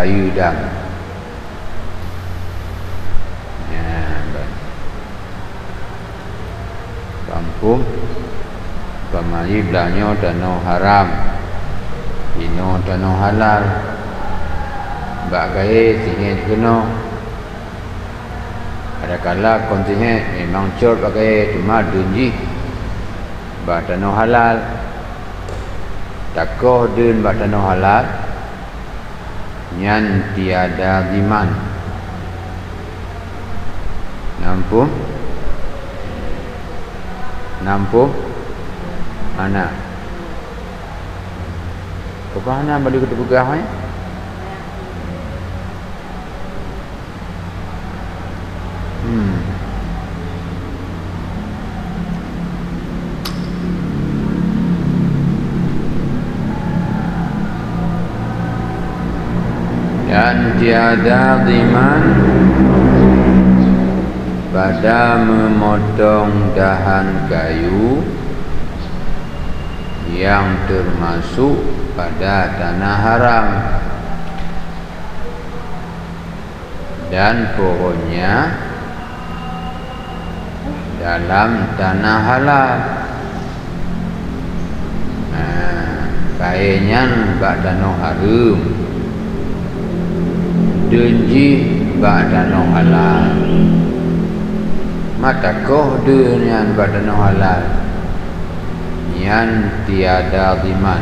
bayu dam. Kampung pamai belanyo danau haram, ino danau halal, bagai tinggal kena. Ada kala kontingen memang cor pakai cuma dunji, bak danau halal, takoh dun bak danau halal, nyan tiada diman. Nampung mana? Kepana balik ke pegah ni? Dan tiada diman pada memotong dahan kayu yang termasuk pada tanah haram dan pohonnya dalam tanah halal. Kainnya bak danau harum, denji bak danau halal. Mata koh dengan badan halal yang tiada diman.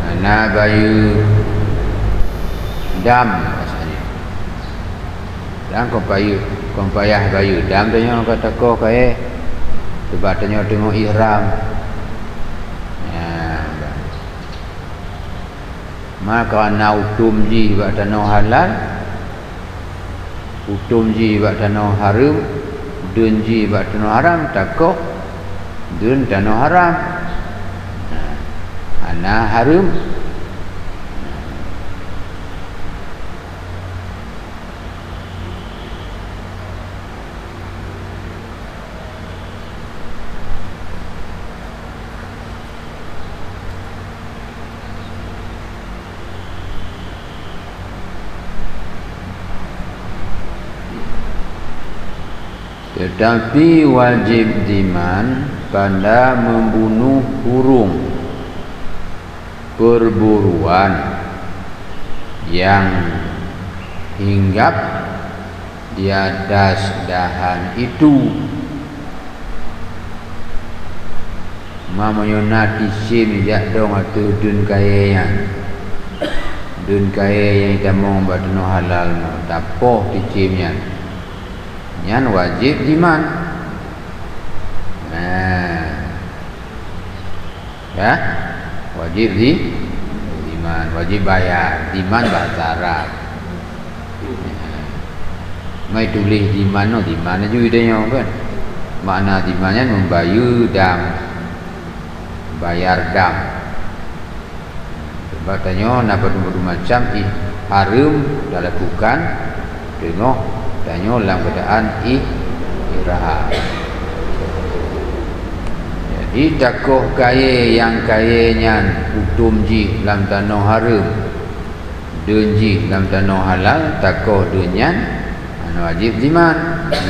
Ana bayu dam maksudnya. Dan kompayah bayu dam tanya kata koh kae badannya tengok ihram. Maka nautum ji badan halal, utum ji bak tanah haram, dun ji bak tanah haram, takoh dun tanah haram, ana haram. Tetapi wajib diman pada membunuh burung perburuan yang hinggap di atas dahan itu. Mamanya nati sim jak dong atau dun kaya yang kita mau badano halal tapoh di cimnya. Yang wajib diman. Ya, wajib diman, wajib bayar. Diman bahasa Arab. Mai tulis diman no, diman aja idenya kan. Makna dimannya membayu dam, bayar dam. Sebab tanya napa macam harum dilakukan tengok tanya dalam keadaan ihram. Jadi takoh kaya yang kayanya utum ji dalam tanah haram, dunji dalam tanah halal, takoh dunyan wajib diman.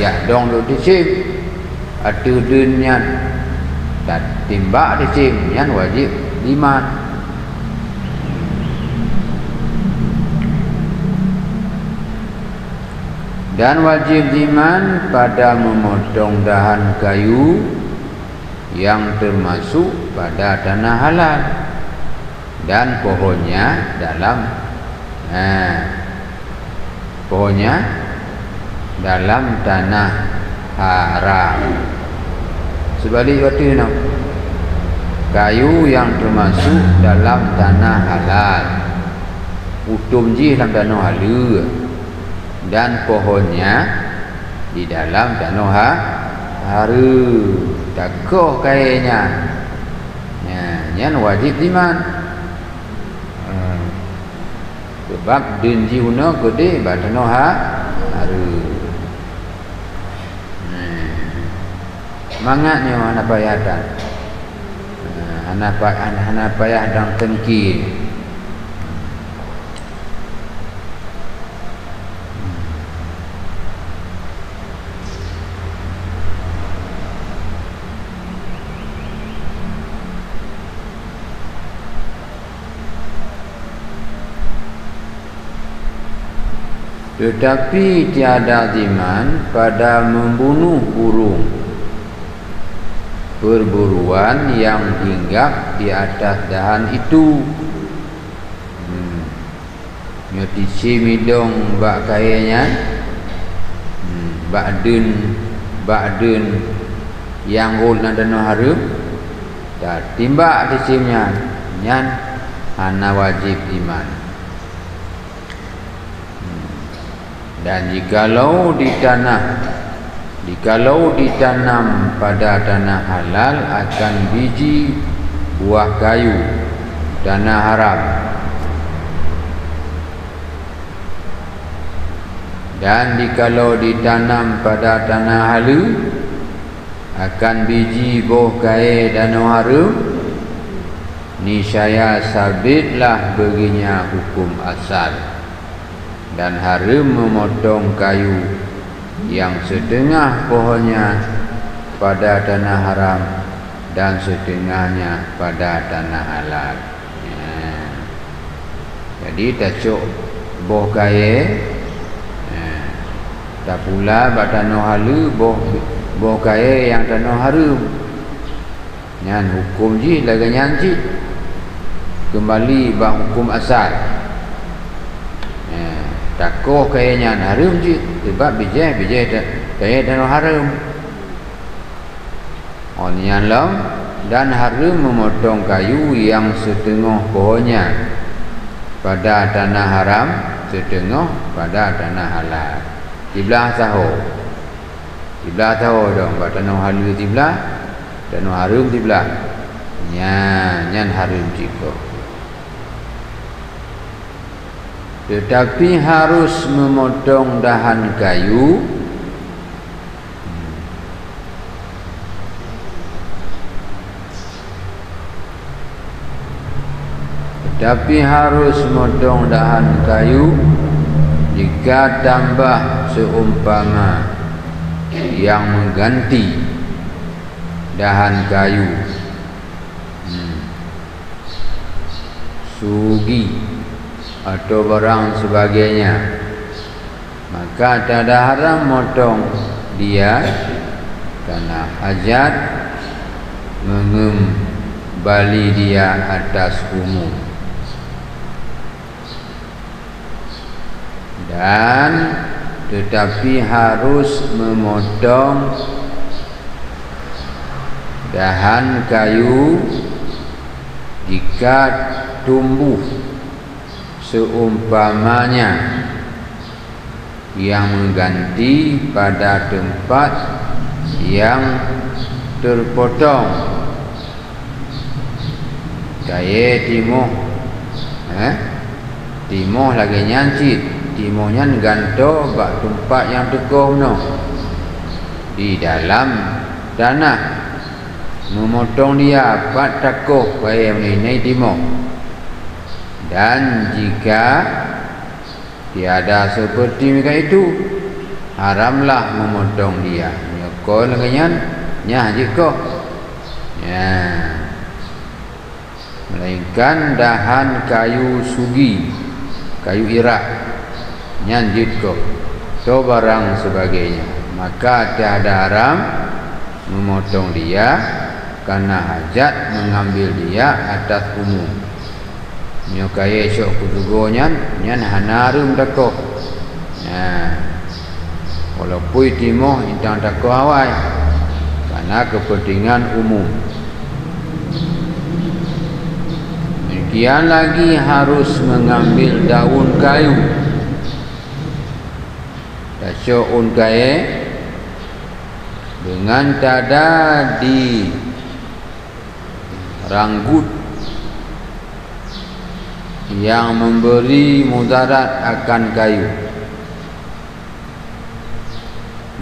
Ya dong lu dicim atu dunyan tak timbak dicim yan wajib diman. Dan wajib diman pada memotong dahan kayu yang termasuk pada tanah halal dan pohonnya dalam tanah haram. Sebalik waktu itu kayu yang termasuk dalam tanah halal, utum ji dalam tanah halal dan pohonnya di dalam tanah haram. Takoh kayaknya yang wajib diman. Sebab dunji una gede batano haram. Mangatnya anak payah dan anak payah dan tengki. tetapi tiada ziman pada membunuh burung perburuan yang hinggap di atas dahan itu. Nyotisi midong bak kayanya Ba'dun yang ul na dano harum tak timbak tisimnya nyan hana wajib iman. Dan jikalau ditanam pada tanah halal akan biji buah kayu tanah haram, dan jikalau ditanam pada tanah halal akan biji buah kayu tanah haram, niscaya sabitlah baginya hukum asal. Dan haram memotong kayu yang setengah pohonnya pada tanah haram dan setengahnya pada tanah halal. Jadi tacuk boh kaya tak pula pada tanah halal boh kaya yang tanah haram. Nyan hukum ji laga nyanci kembali bah hukum asal. Takoh kayanya haram je sebab bijai kaya dan haram. Onian lam dan haram memotong kayu yang setengah pohonnya pada tanah haram, setengah pada tanah halal. Tiblah tahu dong, pada tanah halal tiblah, tanah haram tiblah. Nyan haram jiko. Tetapi harus memotong dahan kayu jika tambah seumpama yang mengganti dahan kayu sugi atau barang sebagainya, maka tiada haram motong dia karena hajat mengembali dia atas umum. Dan tetapi harus memotong dahan kayu jika tumbuh seumpamanya yang mengganti pada tempat yang terpotong. Kaya timoh lagi nyancit, timohnya ganto bak tempat yang teguh no di dalam tanah, memotong dia pat takoh kaya ini timoh. Dan jika tiada seperti mereka itu, haramlah memotong dia. Nyokol kenyan nyah jiko. Ya. Melainkan dahan kayu sugi, kayu irak, nyan jiko. So barang sebagainya. Maka tiada haram memotong dia karena hajat mengambil dia atas umum. Nyokaya esok kutugonya nyan hanarum takoh. Walaupun timoh intang takoh awal karena kepentingan umum. Demikian lagi harus mengambil daun kayu. Daun kayu dengan tada di ranggut yang memberi mudarat akan kayu.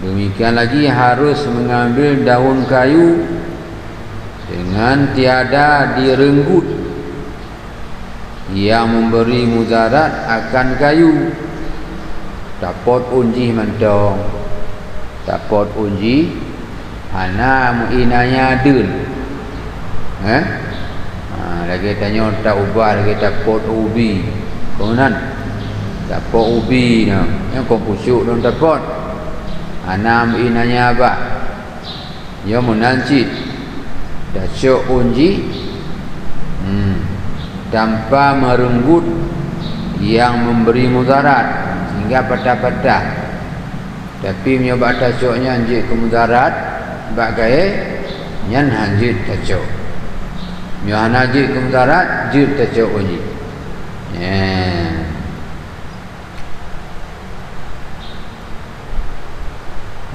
Demikian lagi harus mengambil daun kayu dengan tiada direnggut yang memberi mudarat akan kayu. Dapat unji mentong, dapat unji hana muinanya adil. Lagi tanya tak ubah lagi tak pot ubi. Kemudian Dapat ubi no. Yang kau pusuk don dapat. Anam inanya apa? Ya munancit. Dah syok unji. Tanpa merenggut yang memberi mudarat sehingga patah-patah. Tapi nyoba tasoknya anjit ke mudarat bagai nyan hanjit tasok. Nyo hanjit ke mudarat jit tasok unji.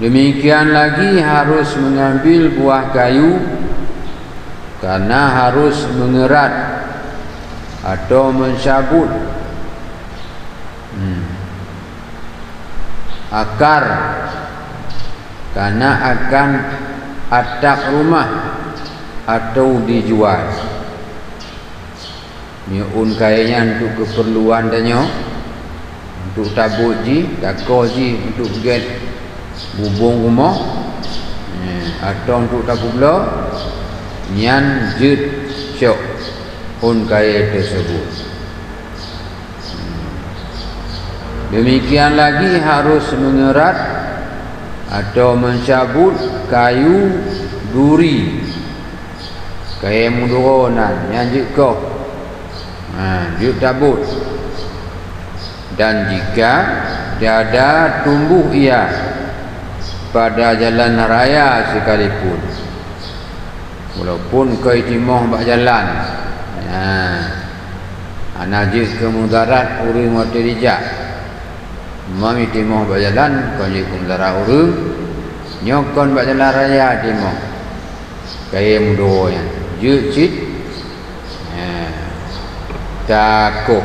Demikian lagi harus mengambil buah kayu karena harus mengerat atau mencabut akar karena akan atap rumah atau dijual. Nyun kayaknya untuk keperluan danyo, untuk tabut ji, takoh ji, untuk get bubung rumah, atau untuk tabut pula nyan jut syok un kaya tersebut. Demikian lagi harus mengerat atau mencabut kayu duri kaya muduronan nyan jut koh, jut tabut. Dan jika tiada tumbuh ia pada jalan raya sekalipun, walaupun kau timoh bak jalan, najis ke mudarat urang waktu dijak, mami timoh bak jalan kau najis ke mudarat urang, nyokon bak jalan raya timoh, kaya mudoh yang jut takuk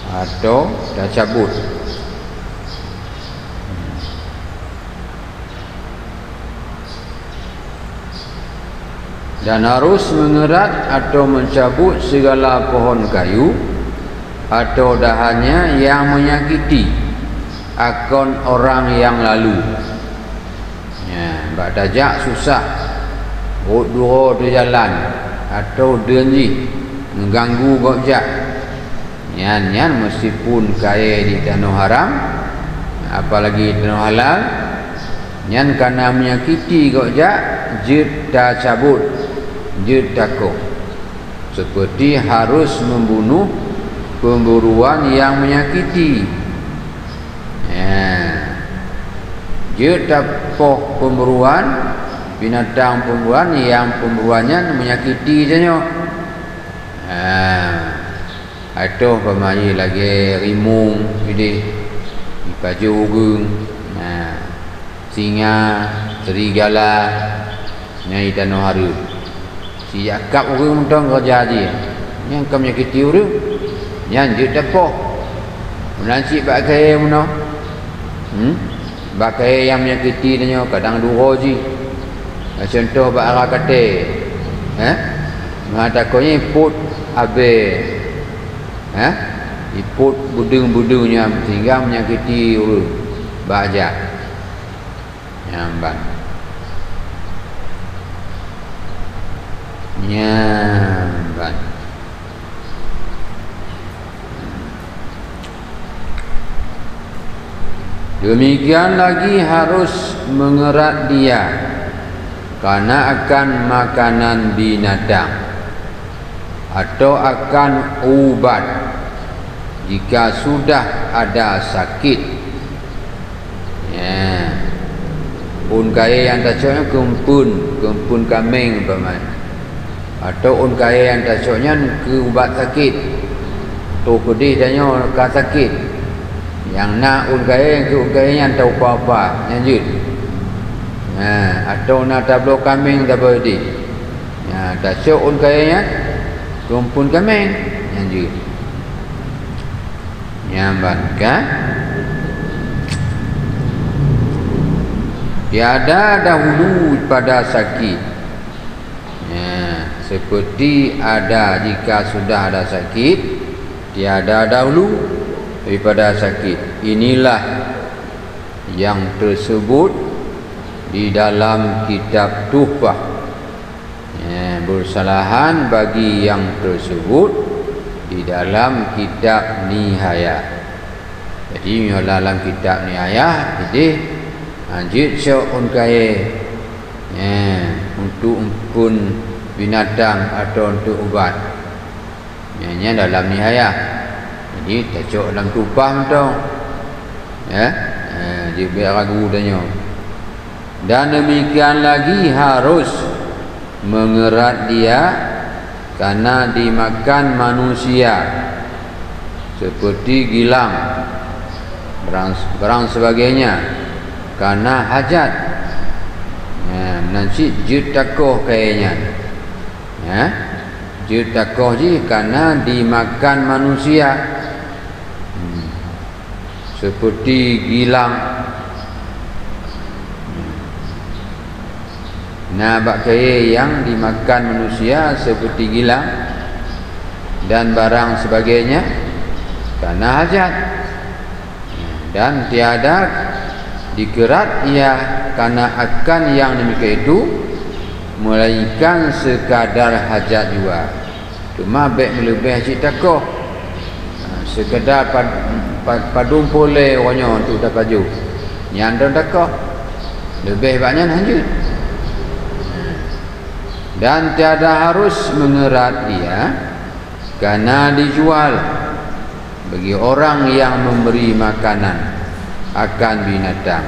atau dah cabut. Dan harus mengerat atau mencabut segala pohon kayu atau dahannya yang menyakiti akon orang yang lalu. Bak dajak susah, dua di jalan atau denji mengganggu gojak. Nyan meskipun kaya di tanah haram, apalagi tanah halal, nyan karena menyakiti gojak, jid dah cabut. Jid takut seperti harus membunuh pemburuan yang menyakiti. Jid tapoh pemburuan binatang pemburuan yang pemburuannya menyakiti saja. Atau pemayi lagi rimung jadi baju ugung, singa, serigala, nyai tanah haru. Si Yakab orang mentang kerja dia, yang kau menyakiti orang, yang dia tepoh, menansi bakai mana, bakai yang menyakiti dia kadang dua je, contoh bak arah kate, mengatakannya iput abe, iput budung-budungnya sehingga menyakiti orang, bajak, nyamban. Nyamban. Demikian lagi harus mengerat dia karena akan makanan binatang atau akan ubat jika sudah ada sakit. Un kaya yang tasoknya kempun kambing umpamanya. Atau un kaya yang tasoknya ke ubat sakit, tu pedih tanya ke sakit, yang nak un kaya yang ke un kaya yang tahu apa-apa lanjut. Atau nak tablo kambing tak pedih, tasok un kaya kumpul kambing lanjut. Nyamban kan? Tiada dahulu pada sakit. Seperti ada jika sudah ada sakit, tiada dahulu daripada sakit. Inilah yang tersebut di dalam kitab Tuhfah. Bersalahan bagi yang tersebut di dalam kitab Nihayah. Jadi dalam kitab ni ayah jadi anjit syok on kaya untuk pun binatang atau untuk ubat. Ini dalam ni ayah. Jadi tacok dalam tupah tu. Dia biar ragu tanya. Dan demikian lagi harus mengerat dia karena dimakan manusia seperti gilang barang sebagainya karena hajat. Nanti jid takoh kayaknya. Jid takoh je karena dimakan manusia seperti gilang. Nah, bakai yang dimakan manusia seperti gilang dan barang sebagainya karena hajat, dan tiada dikerat ia karena akan yang demikian itu melainkan sekadar hajat juga. Cuma baik melebih cik takoh sekadar padum boleh orangnya untuk dapat baju nyandang takoh lebih banyak lanjut. Dan tiada harus mengerat dia karena dijual bagi orang yang memberi makanan akan binatang.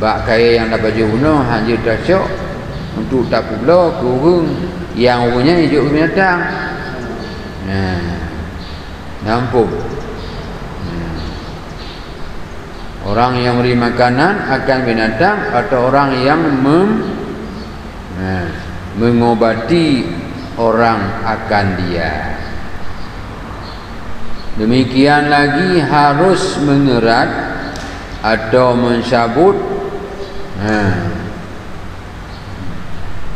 Bak kaya yang dapat juno hanya tasok untuk tak pula kurung yang punya hidup binatang. Nampak. Orang yang memberi makanan akan binatang atau orang yang mengobati orang akan dia. Demikian lagi harus mengerat atau mencabut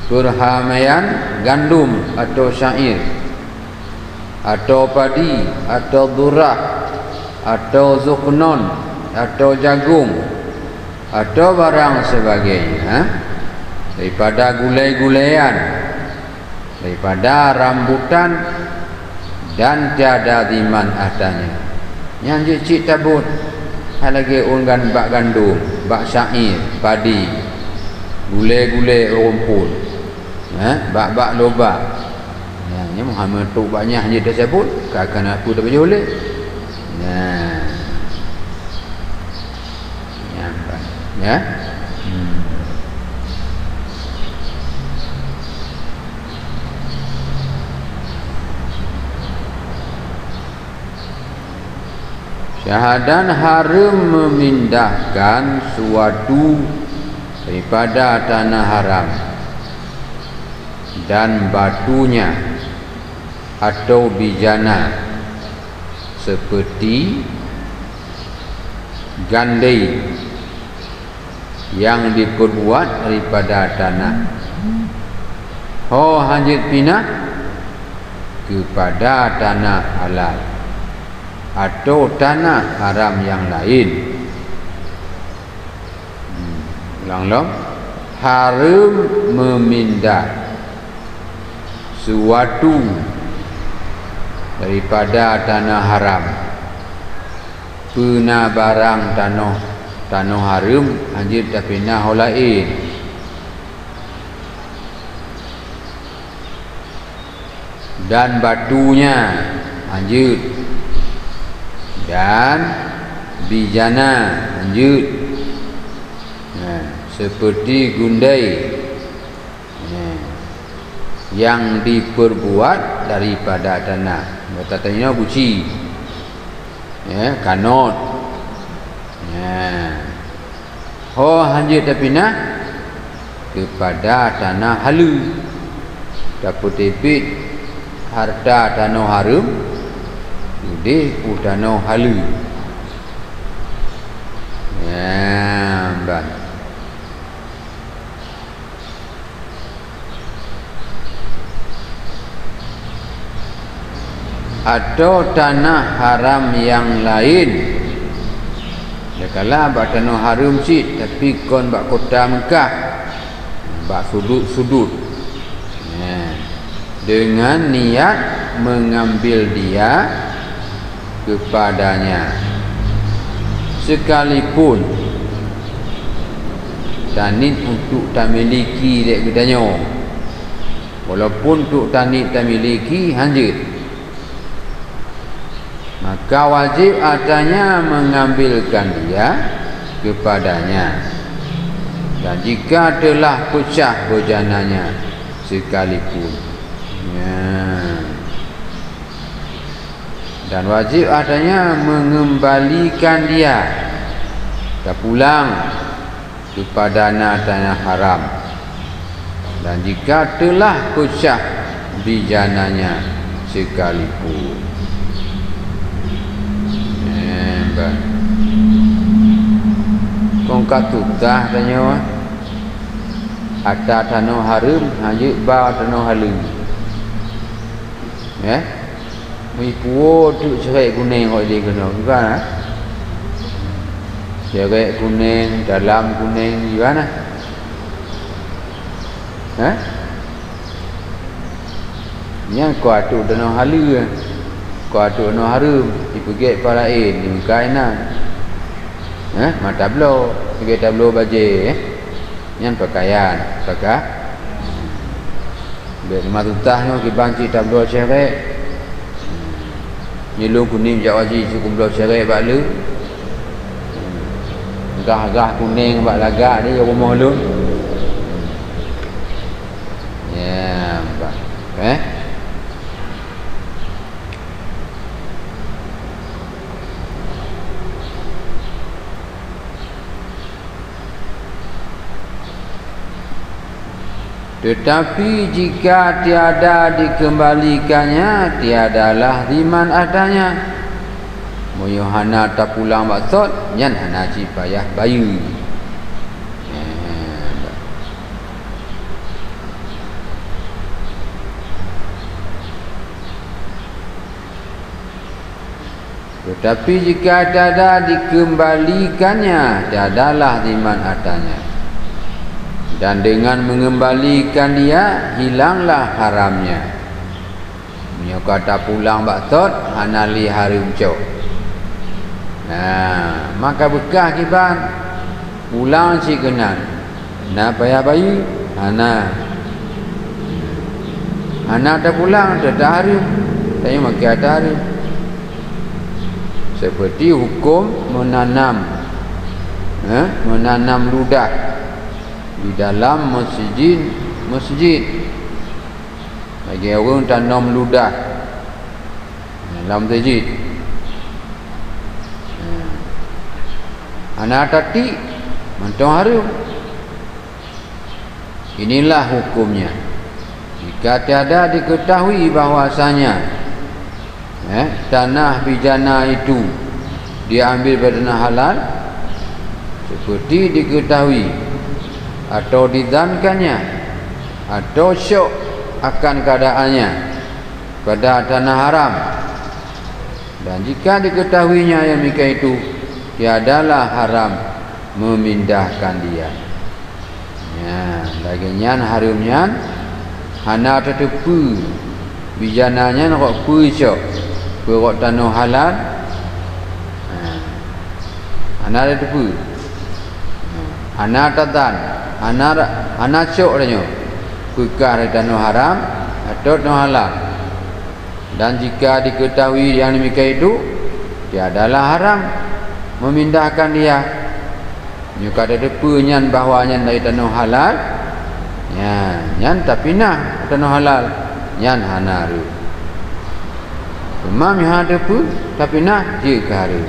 perhamaian gandum atau syair atau padi atau durah atau zuknon atau jagung atau barang sebagainya daripada gulai-gulaian, daripada rambutan dan tiada diman adanya. Yang cik tabut hal lagi unggan bak gandum, bak syair, padi, gulai-gulai rumput, bak lobak. Yang Muhammad tu banyak hanya tersebut, akan aku tak boleh. Syahadan haram memindahkan suatu daripada tanah haram dan batunya atau bijana seperti gandai yang diperbuat daripada tanah. Hanjit pindah kepada tanah halal atau tanah haram yang lain. Ulang-ulang. Haram memindah suatu daripada tanah haram puna barang tanah haram anjir tak pindah lain. Dan batunya anjir dan bijana lanjut seperti gundai yang diperbuat daripada tanah. Katanya buci kanot hanjit tapi nak kepada tanah halu dapat tepit harta tanah harum di udano halu. Atau tanah haram yang lain. Kala bak tanah haram cik tapi kon bak kota Mekah, bak sudut-sudut. Dengan niat mengambil dia kepadanya sekalipun tanit untuk tak miliki dek gedanya, walaupun untuk tanit tak miliki hanjit, maka wajib adanya mengambilkan dia kepadanya. Dan jika telah pecah bejananya sekalipun, dan wajib adanya mengembalikan dia pulang kepada tanah haram. Dan jika telah pecah bijananya sekalipun, kongkat tutah tanya ada tanah haram hanya ba tanah halal Mipuo tu cerai kuning kau dia kena bukan? Cerai kuning, dalam kuning gimana? Yang kau tu tanah halal, kau tu tanah haram, dipergi pada lain, di kainan. Mata blo, pergi tablo baje, yang pakaian, pakai. Biar matutahnya kita banci tablo cerai. Nyelung kuning jak wajib cukup belah cerai bala. Gah-gah kuning bak lagak ni rumah lu. Ya, bak. Tetapi jika tiada dikembalikannya, tiadalah diman adanya. Moyohana tak pulang maksud, nyan hana payah bayu. Tetapi jika tiada dikembalikannya, tiadalah diman adanya. Dan dengan mengembalikan dia, hilanglah haramnya. Punya kata pulang maksud hanali harum cok. Maka bekah kiban pulang si kenan. Payah bayi hana tak pulang tak harum. Tanya makai ada harum. Seperti hukum menanam ludah di dalam masjid bagi orang tanam ludah dalam masjid. Anak tadi mentong harum. Inilah hukumnya. Jika tiada diketahui bahwasanya tanah bijana itu diambil pada tanah halal, seperti diketahui atau dizankannya atau syok akan keadaannya pada tanah haram, dan jika diketahuinya yang mereka itu tiadalah haram memindahkan dia. Laginya harumnya hana tetepu bijananya nak pu syok perok tanah halal, hana tetepu hana tatan hana syok danyo kekar tanah haram atau tanah halal. Dan jika diketahui yang demikian itu tiadalah haram memindahkan dia. Nyuka ada depunyan bahawa nyan dari tanah halal, nyan tapi nah tanah halal nyan hanaru. Imam yang ada pun tapi nah jika haru.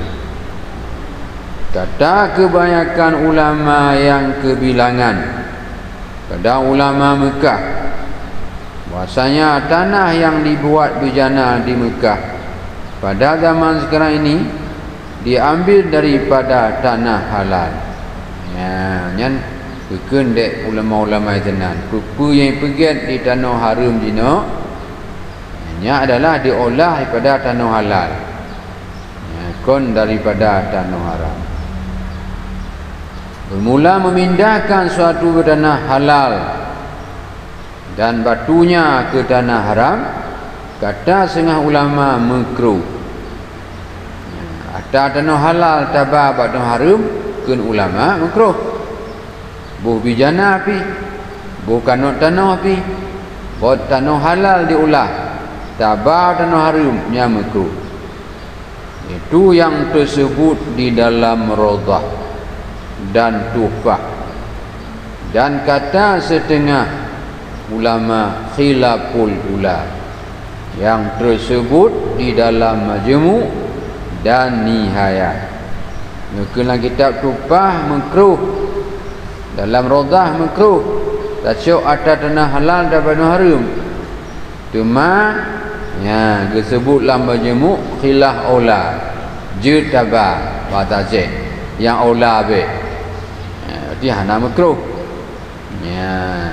Kata kebanyakan ulama yang kebilangan pada ulama Mekah, bahasanya tanah yang dibuat bijana di Mekah pada zaman sekarang ini diambil daripada tanah halal. Nyan kekendek ulama-ulama tenan. Pupu yang pergi di tanah haram jino, nya adalah diolah daripada tanah halal. Kon daripada tanah haram. Bermula memindahkan suatu ke tanah halal dan batunya ke tanah haram, kata setengah ulama makruh. Ta tanah halal taba badon harum kun ulama makruh. Bu bijana api. Bukan tanah api. Buat tanah halal diulah. Taba tanah harum nya makruh. Itu yang tersebut di dalam Rawdah dan Tuhfah. Dan kata setengah ulama khilaful ula yang tersebut di dalam Majmu' dan Nihayah. Dalam kitab Tuhfah makruh, dalam Rawdah makruh. Tasuk atas tanah halal dan tanah haram. Cuma ya disebut dalam Majmu' khilaf ula jutaba wataje yang ula be. Dia hana makruh. Ya.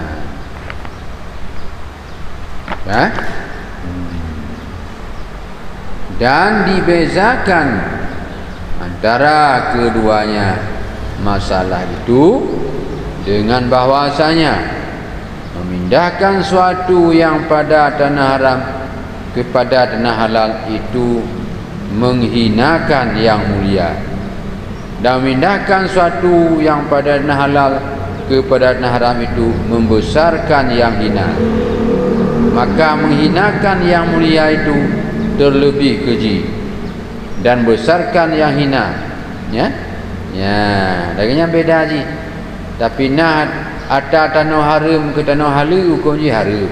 Dan dibezakan antara keduanya masalah itu dengan bahwasanya memindahkan suatu yang pada tanah haram kepada tanah halal itu menghinakan yang mulia, dan memindahkan suatu yang pada tanah halal kepada tanah haram itu membesarkan yang hina. Maka menghinakan yang mulia itu terlebih keji dan besarkan yang hina. Ya, dagingnya beda je. Tapi nah ada tanah haram ke tanah halal hukum je haram.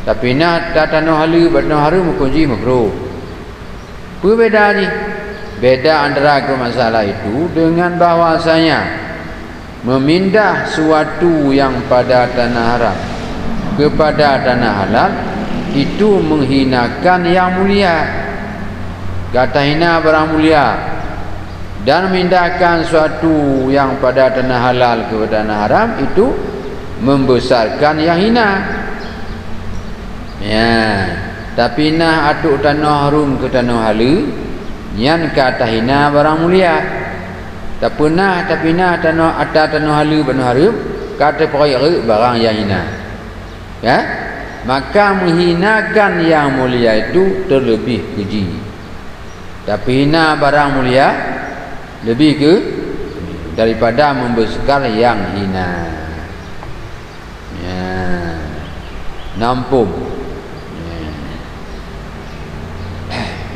Tapi nah ada tanah halal ke tanah haram hukum je makruh. Berbeza je. Beda antara masalah itu dengan bahwasanya memindah suatu yang pada tanah haram kepada tanah halal itu menghinakan yang mulia. Kata hina barang mulia. Dan memindahkan suatu yang pada tanah halal kepada tanah haram itu membesarkan yang hina. Ya, tapi nah atuk tanah haram ke tanah halal yang kata hina barang mulia. Tak pernah tanah atas tanah halal tanah haram kata perkara barang yang hina. Ya, maka menghinakan yang mulia itu terlebih keji. Tapi hina barang mulia lebih ke daripada membesar yang hina. Ya, nampung. Ya.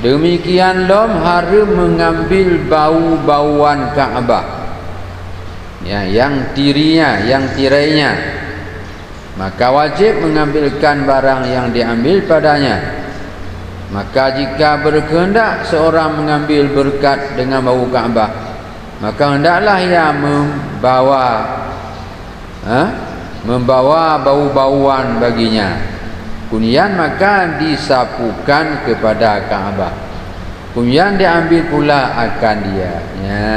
Demikian lom haram mengambil bau-bauan Kaabah. Ya, yang tirinya, yang tirainya. Maka wajib mengambilkan barang yang diambil padanya. Maka jika berkehendak seorang mengambil berkat dengan bau Kaabah, maka hendaklah ia membawa bau-bauan baginya. Kemudian maka disapukan kepada Kaabah. Kemudian diambil pula akan dia. Ya.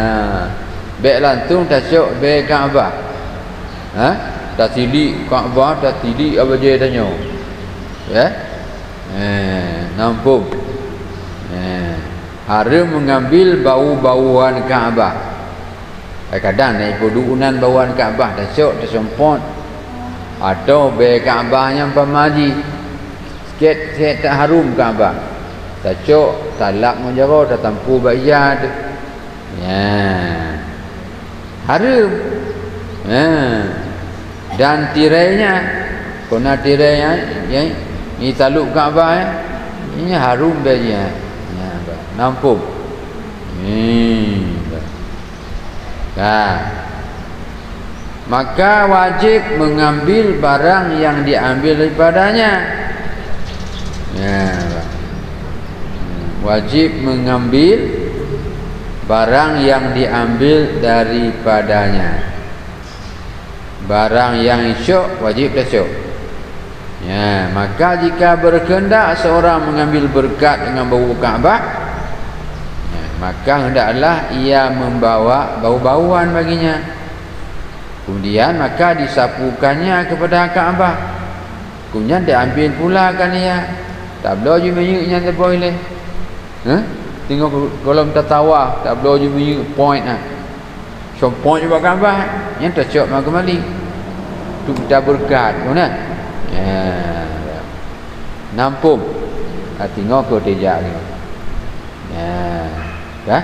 Baik lantung tasuk baik Kaabah. Tak tilik Kaabah, tak tilik apa je tanya. Ya. Nampung. Haram mengambil bau-bauan Kaabah. Kadang naik poduunan bauan Kaabah tasuk tersempot. Atau be Kaabah yang pemaji. Sikit tak harum Kaabah. Tasuk talak menjaro tak tampu bayar. Ya. Haram. Dan tirainya, kena tirainya, ya, ini taluk Kaabah, ya, ini harum baginya, ya, nampung, maka wajib mengambil barang yang diambil daripadanya, ya, wajib mengambil barang yang diambil daripadanya. Barang yang isyuk wajib tasyuk. Ya, maka jika berkehendak seorang mengambil berkat dengan bau Kaabah, ya, maka hendaklah ia membawa bau-bauan baginya. Kemudian maka disapukannya kepada Kaabah. Kemudian diambil pula kan ia. Tak boleh je menyuknya tak boleh. Tengok kolom tertawa, tak boleh je menyuk point ah. So point juga Kaabah yang tasyuk mau kembali. Tu kita berkat, mana? Ya. Nampung. Tengok ke tejak ni. Ya. Dah?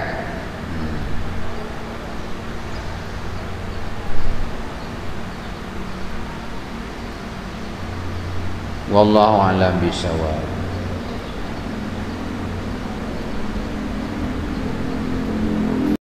Wallahu a'lam bishawab.